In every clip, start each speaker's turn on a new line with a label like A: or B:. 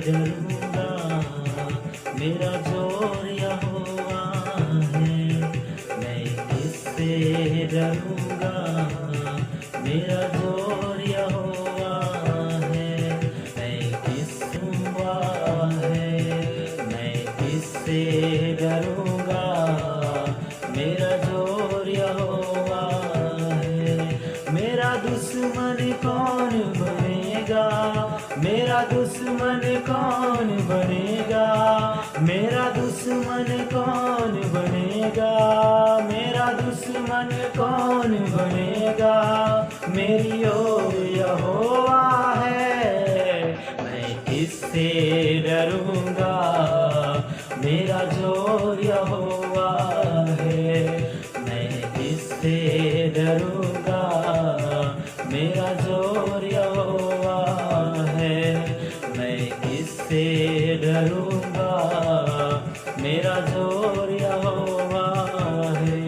A: डरूंगा, मेरा जोर यहोवा है। मैं किससे डरूंगा, मेरा जोर यहोवा है। मैं किसुआ है, मैं किससे डरूंगा, मेरा जोर यहोवा है। मेरा दुश्मन कौन बनेगा, मेरा दुश्मन कौन बनेगा, मेरा दुश्मन कौन बनेगा, मेरा दुश्मन कौन बनेगा। मेरी ओर यहोवा है, मैं किससे डरूंगा, मेरा जोर यहोवा है। मैं किससे डरूंगा, मेरा जोर यहोवा है। मैं किससे डरूंगा, मेरा जोर यहोवा है।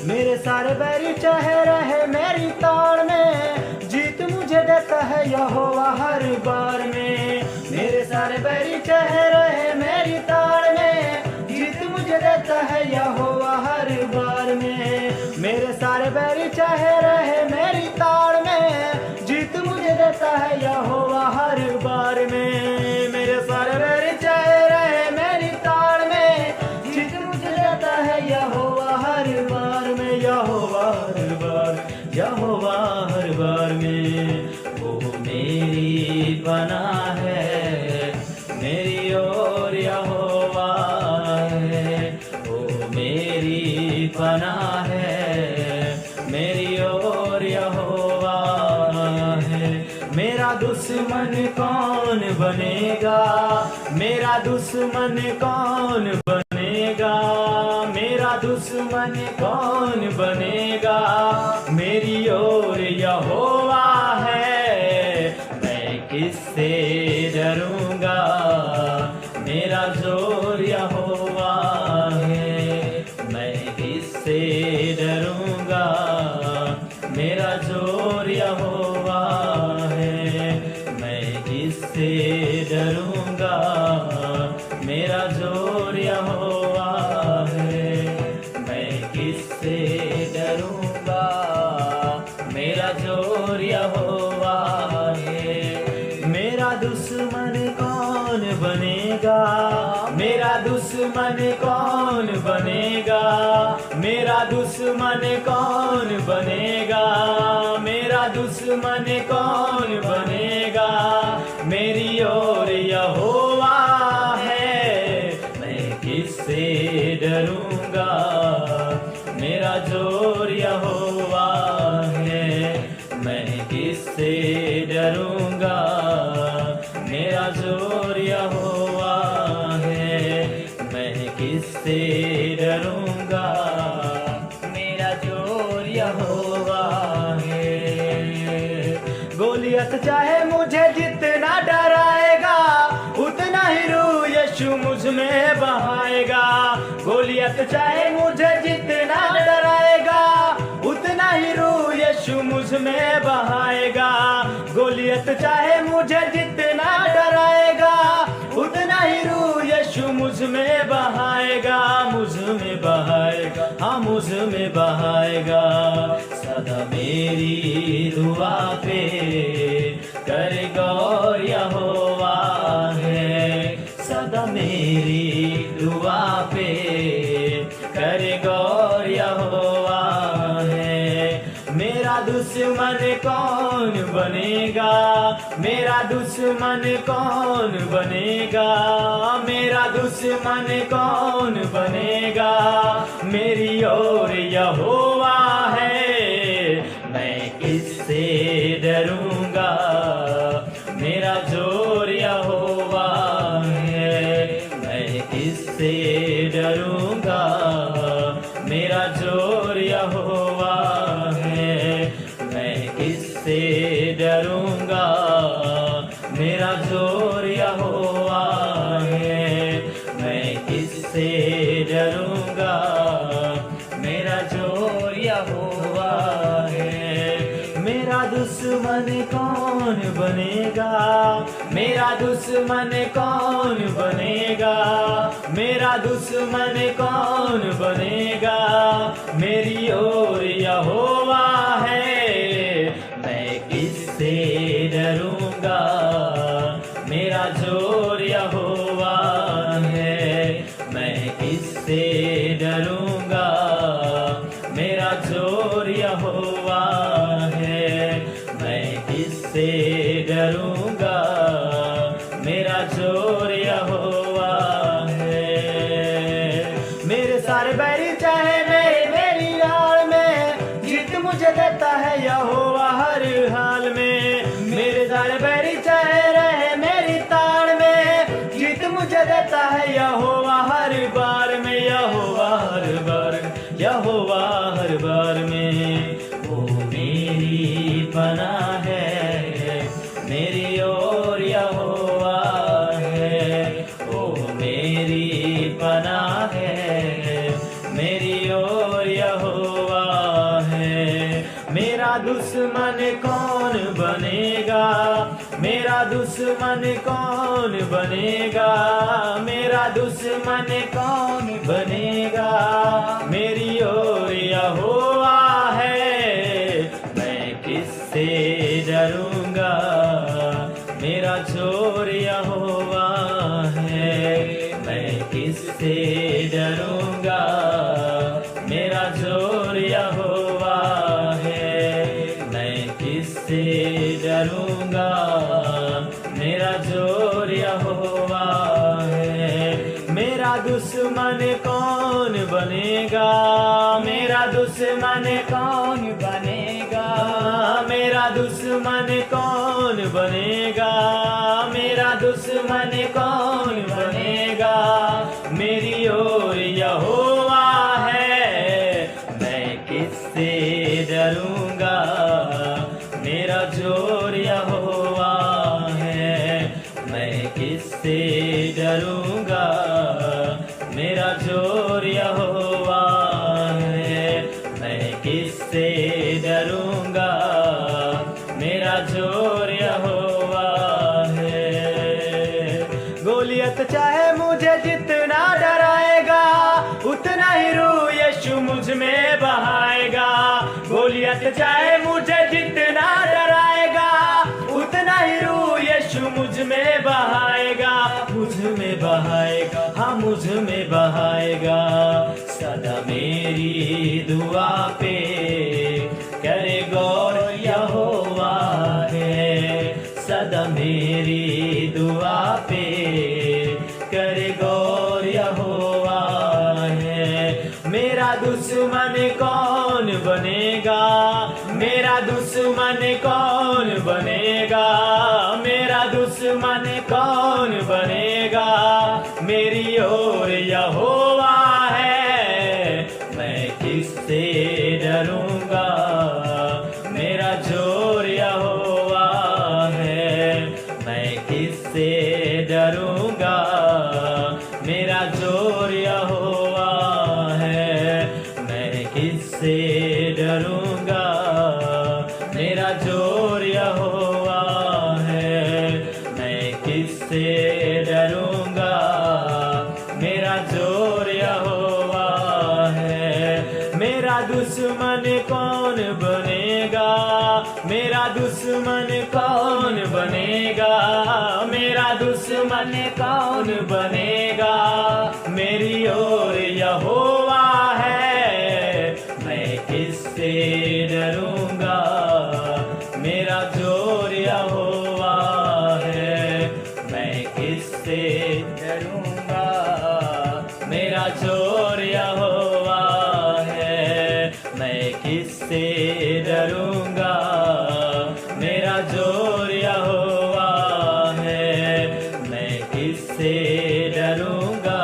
A: मेरे सारे बैरी चाहे रहे मेरी ताड़ में, जीत मुझे देता है यहोवा हर बार में। मेरे सारे बैरी चाहे रहे मेरी ताड़ में, जीत मुझे देता है यहोवा हर बार में। मेरे सारे बैरी चाहे रहे मेरी ताड़ में, जीत मुझे देता है यहोवा हर बार में। मेरे सारे बैरी चाहे रहे मेरी ताड़ में, जीत मुझे देता है यहोवा हर बार में। यहोवा हर बार, यहोवा हर बार में। वो मेरी पनाह है, मेरी ओर यहोवा है। वो मेरी पनाह है, मेरी ओर यहोवा है। मेरा दुश्मन कौन बनेगा, मेरा दुश्मन कौन बनेगा, मेरा दुश्मन कौन बनेगा। मेरी ओर यहोवा है, मैं किससे डरूंगा, मेरा जोर यहोवा है। मैं किससे डरूंगा, मेरा जोर यहोवा है। मैं किससे डरूंगा, मेरा जोर यहोवा है। मैं किससे डरूंगा, मेरा जोर यहोवा है। मेरा दुश्मन कौन बनेगा, मेरा दुश्मन कौन बनेगा, मेरा दुश्मन कौन बनेगा, मेरा दुश्मन कौन बनेगा। मेरी ओर यहोवा है, मैं किससे डरूंगा, मेरा जोर यहोवा है। मैं किससे डरूंगा, मेरा जोर यहोवा है। मैं किससे डरूंगा, मेरा जोर यहोवा है। गोलियत चाहे मुझे जितना डराएगा, उतना ही रूह यीशु मुझ में बहाएगा। गोलियत चाहे मुझे जितना डराएगा, उतना ही रूह यीशु मुझ में बहाएगा। गोलियत चाहे मुझे जितना डराएगा, उतना ही रूह यीशु मुझ में बहाएगा। मुझ में बहाएगा, हाँ मुझ में बहाएगा। सदा मेरी दुआ पे करेगा और यहोवा है। सदा मेरी दुआ पे करेगा और यहोवा है। मेरा दुश्मन कौन बनेगा, मेरा दुश्मन कौन बनेगा, मेरा दुश्मन कौन बनेगा। मेरी ओर यहोवा है, मैं किससे डरूंगा, मेरा जोर यहोवा किससे डरूंगा, मेरा जोर यहोवा है। मैं किससे डरूंगा, मेरा जोर यहोवा है। मैं किससे डरूंगा, मेरा जोर यहोवा है। मेरा दुश्मन कौन बनेगा, मेरा दुश्मन कौन बनेगा, मेरा दुश्मन कौन बनेगा, मेरी ओर यहोवा है। मैं किससे डरूंगा, मेरा जोर यहोवा है। मैं किससे डरूंगा, मेरा जोर यहोवा है। मैं किससे डरूंगा, मेरा जोर यहोवा है। मेरे सारे बैरी चाहे मेरी हाल में, जीत मुझे देता है यहोवा हर हाल में। मेरे सारे बैरी चाहे रहे मेरी ताड़ में, जीत मुझे देता है यहोवा हर बार में। यहोवा हर बार, यहोवा हर बार में। वो मेरी पनाह है, मेरी ओर यहोवा है। वो मेरी पनाह है, मेरी ओर यहोवा है। मेरा दुश्मन कौन बनेगा, मेरा दुश्मन कौन बनेगा, मेरा दुश्मन कौन बनेगा, मेरी ओर यहोवा है। मैं किससे डरूंगा, मेरा जोर यहोवा है। मैं किससे डरूंगा, मेरा जोर यहोवा है। मैं किससे डरूंगा, मेरा जोर यहोवा है। मेरा दुश्मन कौन बनेगा, मेरा दुश्मन कौन बनेगा, मेरा दुश्मन कौन बनेगा, मेरा दुश्मन कौन बनेगा, मेरी ओर यहोवा है। मैं किससे डरूंगा, मेरा जोर यहोवा है। मैं किससे डरूंगा, मेरा जोर यहोवा है। मैं किससे डरूंगा, मेरा जोर यहोवा है। गोलियत चाहे मुझे जितना डराएगा, उतना ही रूह यीशु मुझ में बहाएगा। गोलियत चाहे मुझे जितना डराएगा, उतना ही रूह यीशु मुझ में बहाएगा। मुझ में बहाएगा, हाँ मुझ में बहाएगा। सदा मेरी दुआ पे करे गौर यहोवा है। सदा मेरी दुआ पे करे गौर यहोवा है। मेरा दुश्मन कौन बनेगा, मेरा दुश्मन कौन बनेगा, मेरा दुश्मन कौन बनेगा, मेरी ओर यहोवा है। मैं किससे डरूंगा, मेरा जोर यहोवा है। मैं किससे डरूंगा, मेरा जोर यहोवा है। मैं किससे डरूंगा, मेरा जोर यहोवा है। मैं किससे डरूंगा, मेरा जोर यहोवा है। मेरा दुश्मन कौन बनेगा, मेरा दुश्मन कौन बनेगा, मेरा दुश्मन कौन बनेगा, मेरी ओर यहोवा है। मैं किससे डरूंगा, मेरा जोर यहोवा है। मैं किससे डरूंगा, मेरा जोर यहोवा है। मैं किससे डरूंगा, मेरा जोर यहोवा है। मैं किससे डरूंगा,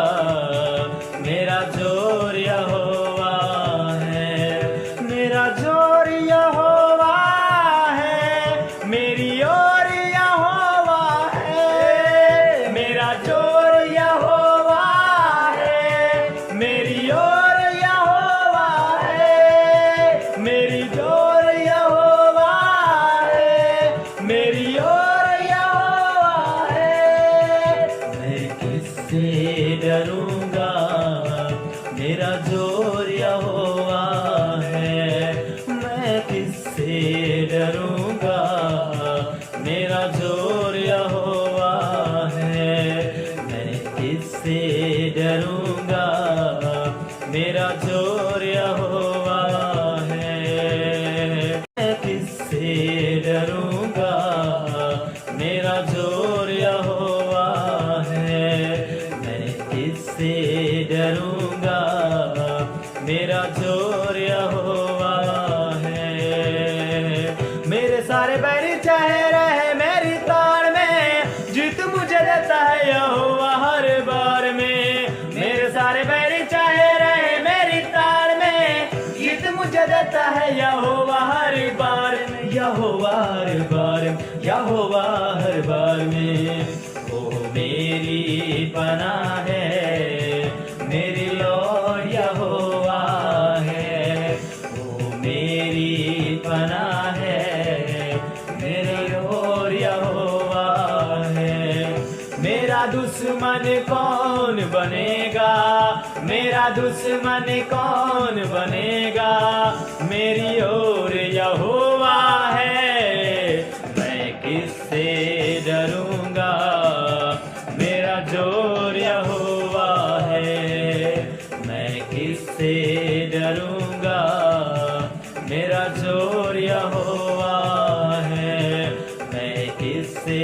A: ओ मेरी पनाह है, मेरी लॉर्ड यहोवा है। ओ मेरी पनाह है, मेरी लॉर्ड यहोवा है। मेरा दुश्मन कौन बनेगा, मेरा दुश्मन कौन बनेगा, मेरी ओर यहोवा है। मैं किससे डरूंगा, मेरा जोर यहोवा है। मैं किससे डरूंगा, मेरा जोर यहोवा है। मैं किससे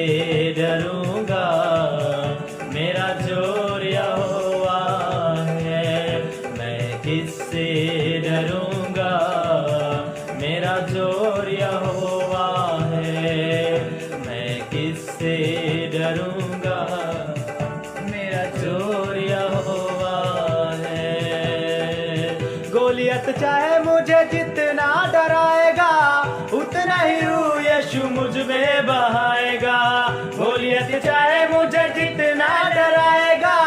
A: डरूंगा, मेरा जोर यहोवा है। मैं किससे डरूंगा, मेरा जोर यहोवा है। मैं किससे डरूंगा, मेरा जोर यहोवा है। गोलियत चाहे मुझे जितना डराएगा, उतना ही रूह यीशु मुझ में बहाएगा। गोलियत चाहे मुझे जितना डराएगा,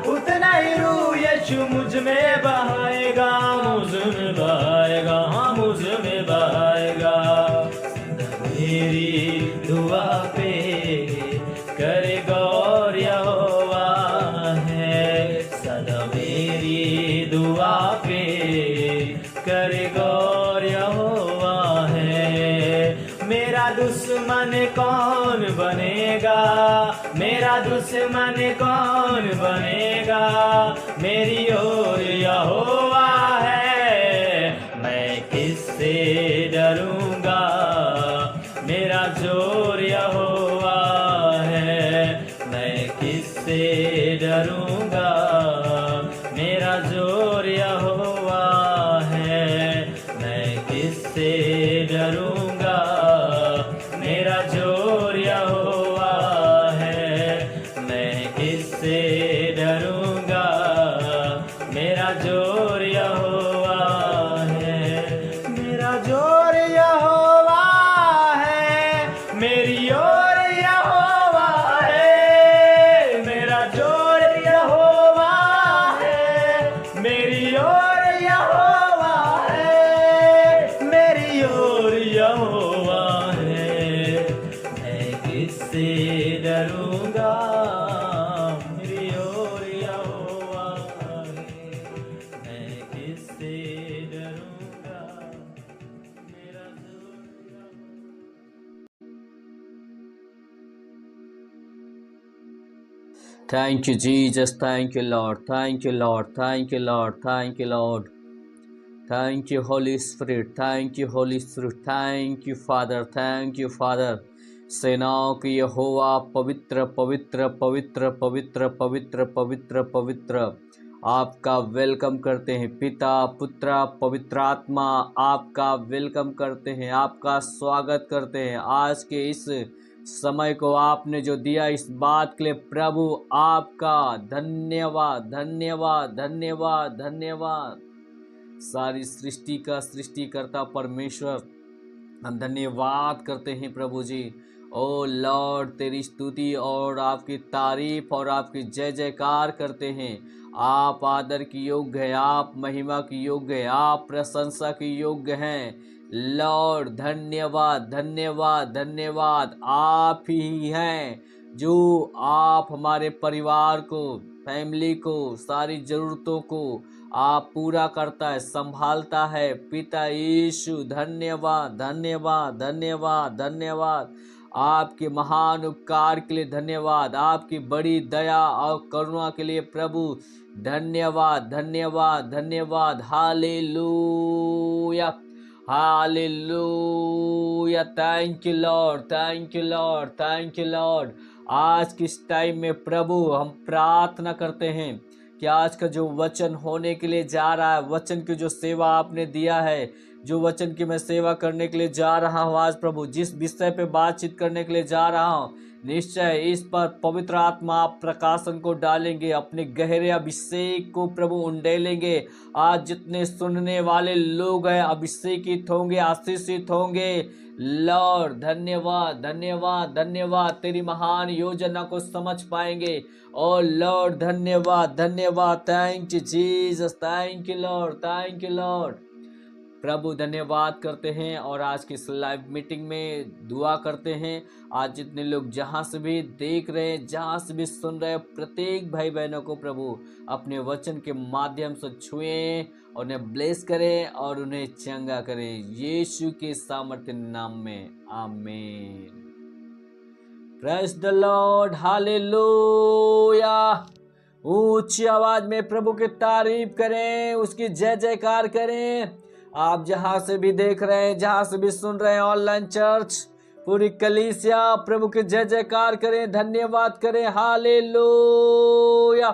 A: उतना ही रूह यीशु मुझ में बहाएगा। मुझ में बहाएगा, हाँ मुझ में बहाएगा। मेरी दुआ पे करे गौर यहोवा है। सदा मेरी दुआ पे करे गौर यहोवा है। मेरा दुश्मन कौन बनेगा, मेरा दुश्मन कौन बनेगा, मेरी ओर यहोवा है। मैं किससे डरूंगा, मेरा जोर यहोवा है। मैं किससे डरूंगा, मेरा जोर यहोवा है। मैं किससे डरूंगा, मेरा जोर यहोवा है। मैं किससे डरूंगा, मेरा जोर यहोवा है। मेरा जोर यहोवा है, मेरी ओर यहोवा है। मेरा जोर यहोवा है, मेरी ओर यहोवा है। मेरी ओर यहोवा है। मैं किससे डरूंगा, मेरी ओर यहोवा है। मैं किससे डरूंगा, मेरा जोर यहोवा।
B: Thank you, Jesus. Thank you, Lord. Thank you, Lord. Thank you, Lord. Thank you, Lord. Thank you, Holy Spirit. Thank you, Holy Spirit. Thank you, Father. Thank you, Father. सेनाओं की यहोवा पवित्र पवित्र पवित्र पवित्र पवित्र पवित्र पवित्र आपका वेलकम करते हैं। पिता पुत्र पवित्र आत्मा आपका वेलकम करते हैं, आपका स्वागत करते हैं। आज के इस समय को आपने जो दिया इस बात के लिए प्रभु आपका धन्यवाद धन्यवाद धन्यवाद धन्यवाद। सारी सृष्टि का सृष्टिकर्ता परमेश्वर हम धन्यवाद करते हैं प्रभु जी। ओ लॉर्ड तेरी स्तुति और आपकी तारीफ और आपकी जय जयकार करते हैं। आप आदर की योग्य है, आप महिमा की योग्य है, आप प्रशंसा की योग्य हैं लॉर्ड। धन्यवाद धन्यवाद धन्यवाद। आप ही हैं जो आप हमारे परिवार को, फैमिली को, सारी ज़रूरतों को आप पूरा करता है, संभालता है। पिता यीशु धन्यवाद धन्यवाद धन्यवाद धन्यवाद। आपके महान उपकार के लिए धन्यवाद, आपकी बड़ी दया और करुणा के लिए प्रभु धन्यवाद धन्यवाद धन्यवाद। Hallelujah hallelujah. Thank you lord, thank you lord, thank you Lord. आज किस टाइम में प्रभु हम प्रार्थना करते हैं कि आज का जो वचन होने के लिए जा रहा है, वचन की जो सेवा आपने दिया है, जो वचन की मैं सेवा करने के लिए जा रहा हूँ आज प्रभु, जिस विषय पे बातचीत करने के लिए जा रहा हूँ, निश्चय इस पर पवित्र आत्मा आप प्रकाशन को डालेंगे, अपने गहरे अभिषेक को प्रभु उंडेलेंगे। आज जितने सुनने वाले लोग हैं अभिषेकित होंगे, आशीषित होंगे। लॉर्ड धन्यवाद धन्यवाद धन्यवाद, तेरी महान योजना को समझ पाएंगे। और लॉर्ड धन्यवाद धन्यवाद, thank you Jesus, thank you lord, thank you lord. प्रभु धन्यवाद करते हैं और आज की इस लाइव मीटिंग में दुआ करते हैं। आज जितने लोग जहाँ से भी देख रहे हैं, जहाँ से भी सुन रहे हैं, प्रत्येक भाई बहनों को प्रभु अपने वचन के माध्यम से छुएं और उन्हें ब्लेस करें और उन्हें चंगा करें, यीशु के सामर्थ्य नाम में, आमीन। Praise the Lord, hallelujah. ऊंची आवाज में प्रभु की तारीफ करें, उसकी जय जयकार करें। आप जहां से भी देख रहे हैं, जहां से भी सुन रहे हैं, ऑनलाइन चर्च, पूरी कलीसिया प्रभु की जय जयकार करें, धन्यवाद करें, hallelujah.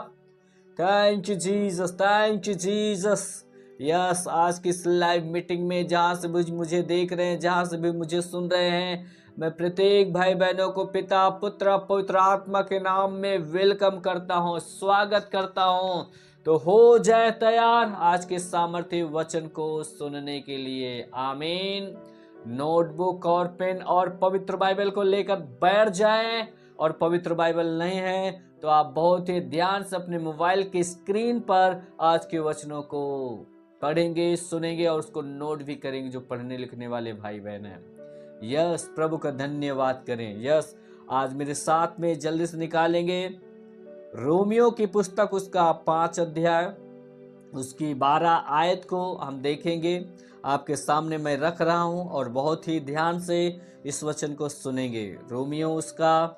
B: Thank you Jesus, thank you Jesus. Yes, आज की इस लाइव मीटिंग में जहां से भी मुझे देख रहे हैं, जहां से भी मुझे सुन रहे हैं, मैं प्रत्येक भाई बहनों को पिता पुत्र पवित्र आत्मा के नाम में वेलकम करता हूं, स्वागत करता हूं। तो हो जाए तैयार आज के सामर्थ्य वचन को सुनने के लिए, आमीन। नोटबुक और पेन और पवित्र बाइबल को लेकर बैठ जाएं। और पवित्र बाइबल नहीं है तो आप बहुत ही ध्यान से अपने मोबाइल की स्क्रीन पर आज के वचनों को पढ़ेंगे, सुनेंगे और उसको नोट भी करेंगे, जो पढ़ने लिखने वाले भाई बहन हैं। यस, प्रभु का धन्यवाद करें। यस, आज मेरे साथ में जल्दी से निकालेंगे रोमियो की पुस्तक, उसका 5 अध्याय, उसकी 12 आयत को हम देखेंगे। आपके सामने मैं रख रहा हूं और बहुत ही ध्यान से इस वचन को सुनेंगे। रोमियो उसका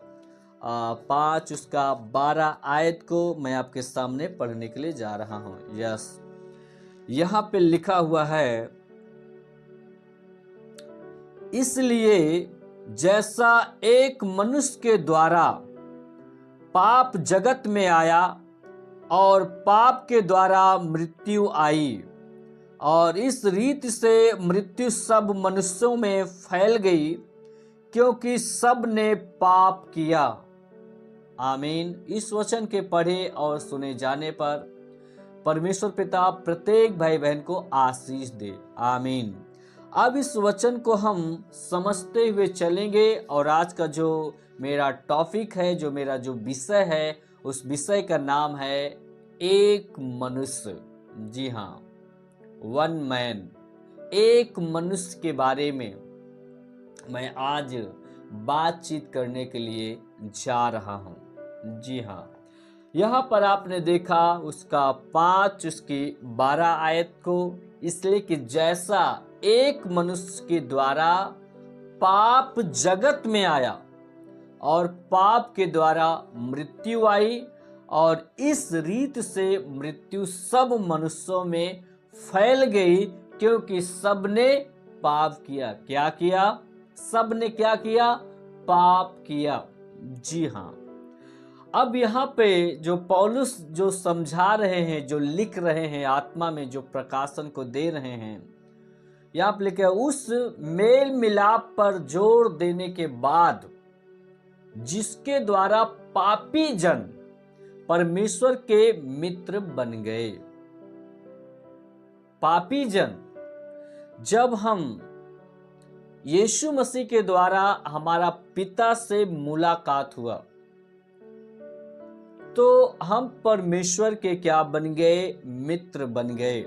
B: 5 उसका 12 आयत को मैं आपके सामने पढ़ने के लिए जा रहा हूं। यस, यहाँ पे लिखा हुआ है, इसलिए जैसा एक मनुष्य के द्वारा पाप जगत में आया और पाप के द्वारा मृत्यु आई, और इस रीति से मृत्यु सब मनुष्यों में फैल गई, क्योंकि सब ने पाप किया। आमीन। इस वचन के पढ़े और सुने जाने पर परमेश्वर पिता प्रत्येक भाई बहन को आशीष दे, आमीन। अब इस वचन को हम समझते हुए चलेंगे और आज का जो मेरा टॉपिक है, जो मेरा जो विषय है, उस विषय का नाम है एक मनुष्य। जी हाँ, वन मैन, एक मनुष्य के बारे में मैं आज बातचीत करने के लिए जा रहा हूं। जी हाँ, यहाँ पर आपने देखा उसका 5 उसकी 12 आयत को, इसलिए कि जैसा एक मनुष्य के द्वारा पाप जगत में आया और पाप के द्वारा मृत्यु आई, और इस रीत से मृत्यु सब मनुष्यों में फैल गई, क्योंकि सबने पाप किया। क्या किया? सबने क्या किया? पाप किया। जी हाँ। अब यहाँ पे जो पौलुस जो समझा रहे हैं, जो लिख रहे हैं, आत्मा में जो प्रकाशन को दे रहे हैं, यहाँ पे लिखा है, उस मेल मिलाप पर जोर देने के बाद जिसके द्वारा पापी जन परमेश्वर के मित्र बन गए। पापी जन, जब हम यीशु मसीह के द्वारा हमारा पिता से मुलाकात हुआ तो हम परमेश्वर के क्या बन गए? मित्र बन गए।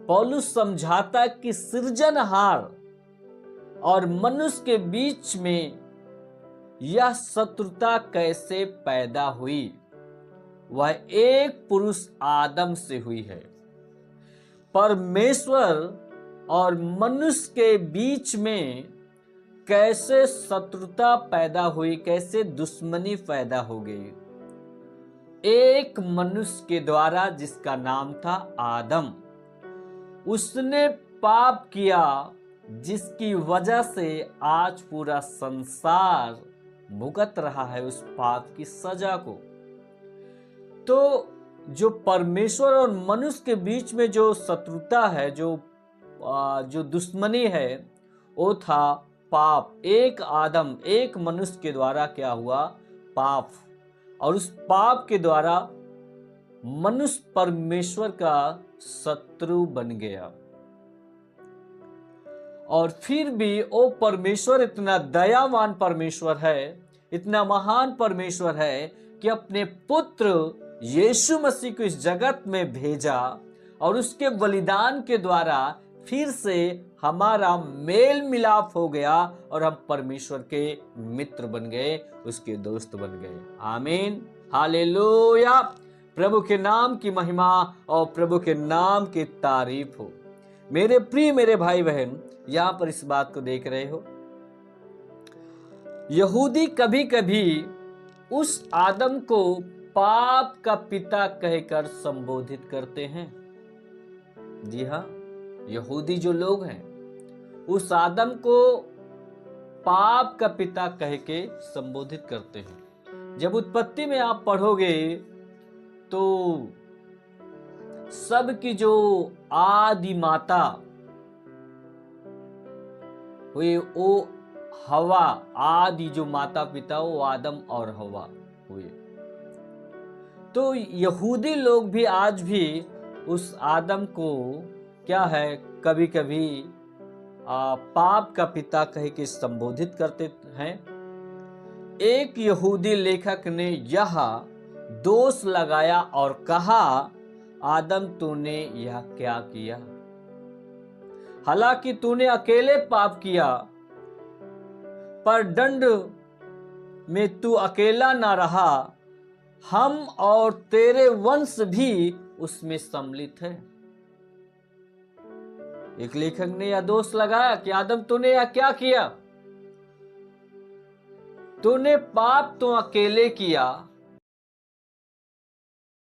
B: पौलुस समझाता कि सृजनहार और मनुष्य के बीच में यह शत्रुता कैसे पैदा हुई। वह एक पुरुष आदम से हुई है। परमेश्वर और मनुष्य के बीच में कैसे शत्रुता पैदा हुई, कैसे दुश्मनी पैदा हो गई? एक मनुष्य के द्वारा, जिसका नाम था आदम। उसने पाप किया, जिसकी वजह से आज पूरा संसार भुगत रहा है उस पाप की सजा को। तो जो परमेश्वर और मनुष्य के बीच में जो शत्रुता है, जो दुश्मनी है, वो था पाप, एक आदम, एक मनुष्य के द्वारा क्या हुआ? पाप। और उस पाप के द्वारा मनुष्य परमेश्वर का शत्रु बन गया। और फिर भी वो परमेश्वर इतना दयावान परमेश्वर है, इतना महान परमेश्वर है कि अपने पुत्र यीशु मसीह को इस जगत में भेजा और उसके बलिदान के द्वारा फिर से हमारा मेल मिलाप हो गया और हम परमेश्वर के मित्र बन गए, उसके दोस्त बन गए। आमीन, हालेलुया। प्रभु के नाम की महिमा और प्रभु के नाम की तारीफ हो। मेरे प्रिय मेरे भाई बहन, यहां पर इस बात को देख रहे हो, यहूदी कभी कभी उस आदम को पाप का पिता कहकर संबोधित करते हैं। जी हां, यहूदी जो लोग हैं उस आदम को पाप का पिता कह के संबोधित करते हैं। जब उत्पत्ति में आप पढ़ोगे तो सबकी जो आदि माता हुए वो हवा, आदि जो माता पिता वो आदम और हवा हुए। तो यहूदी लोग भी आज भी उस आदम को क्या है, कभी कभी पाप का पिता कह के संबोधित करते हैं। एक यहूदी लेखक ने यह दोष लगाया और कहा, आदम तूने यह क्या किया? हालांकि तूने अकेले पाप किया, पर दंड में तू अकेला ना रहा, हम और तेरे वंश भी उसमें सम्मिलित है। एक लेखक ने यह दोष लगाया कि आदम तूने यह क्या किया? तूने पाप तो अकेले किया,